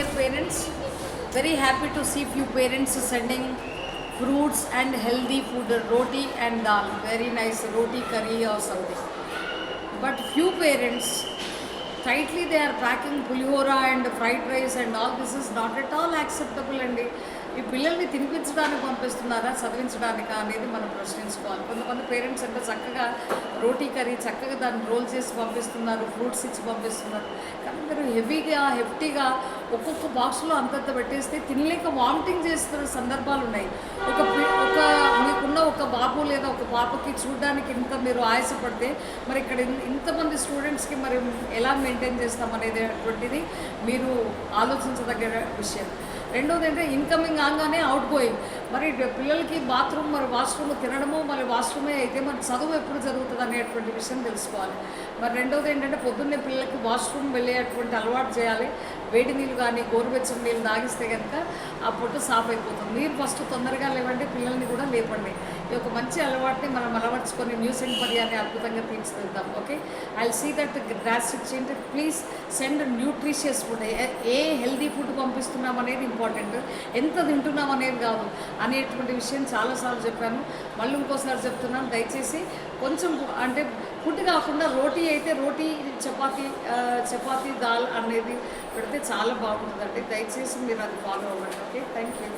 dear parents. Very happy to see few parents sending fruits and healthy food, roti and dal. Very nice roti curry or something. But few parents tightly they are packing pulihora and fried rice and all. This is not at all acceptable అండి. ఈ పిల్లల్ని తినిపించడానికి పంపిస్తున్నారా చదివించడానికా అనేది మనం ప్రశ్నించుకోవాలి. కొంతమంది parents అంటే చక్కగా రోటీ curry చక్కగా దాన్ని రోల్ చేసి పంపిస్తున్నారు, ఫ్రూట్స్ ఇచ్చి పంపిస్తున్నారు. కానీ మీరు హెఫ్టీగా ఒక్కొక్క బాక్స్లో అంతంత పెట్టేస్తే తినలేక వామిటింగ్ చేస్తున్న సందర్భాలు ఉన్నాయి. మీకున్న ఒక బాబు లేదా ఒక పాపకి చూడడానికి ఇంత మీరు ఆయాసపడితే మరి ఇక్కడ ఇంతమంది స్టూడెంట్స్కి మరి ఎలా మెయింటైన్ చేస్తామనేది అటువంటిది మీరు ఆలోచించదగ్గ విషయం. రెండోది అంటే ఇన్కమింగ్ ఆగానే అవుట్ గోయింగ్. మరి పిల్లలకి బాత్రూమ్ మరి వాష్రూమ్ తినడము మరి వాష్రూమే అయితే మరి చదువు ఎప్పుడు జరుగుతుంది అనేటువంటి విషయం తెలుసుకోవాలి. మరి రెండోది ఏంటంటే పొద్దున్నే పిల్లలకి వాష్రూమ్ వెళ్ళేటువంటి అలవాటు చేయాలి. వేడి నీళ్ళు కానీ గోరువెచ్చని నీళ్ళు తాగిస్తే కనుక ఆ పొట్టు సాఫ్ అయిపోతుంది. మీరు ఫస్ట్ తొందరగా లేవండి, పిల్లల్ని కూడా లేపండి. ఈ ఒక మంచి అలవాటుని మనం అలవర్చుకొని న్యూస్ అండ్ పర్యాన్ని అద్భుతంగా తీర్చిదిద్దాం. Okay, I see that drastic change. Please send nutritious food. ఏ హెల్దీ ఫుడ్ పంపిస్తున్నాం అనేది ఇంపార్టెంట్, ఎంత తింటున్నాం అనేది కాదు అనేటువంటి విషయం చాలాసార్లు చెప్పాను. మళ్ళీ ఇంకోసారి చెప్తున్నాను, దయచేసి కొంచెం అంటే ఫుడ్ కాకుండా రోటీ అయితే రోటీ చపాతీ దాల్ అనేది పెడితే చాలా బాగుంటుందండి. దయచేసి మీరు అది ఫాలో అవ్వండి. Okay, thank you.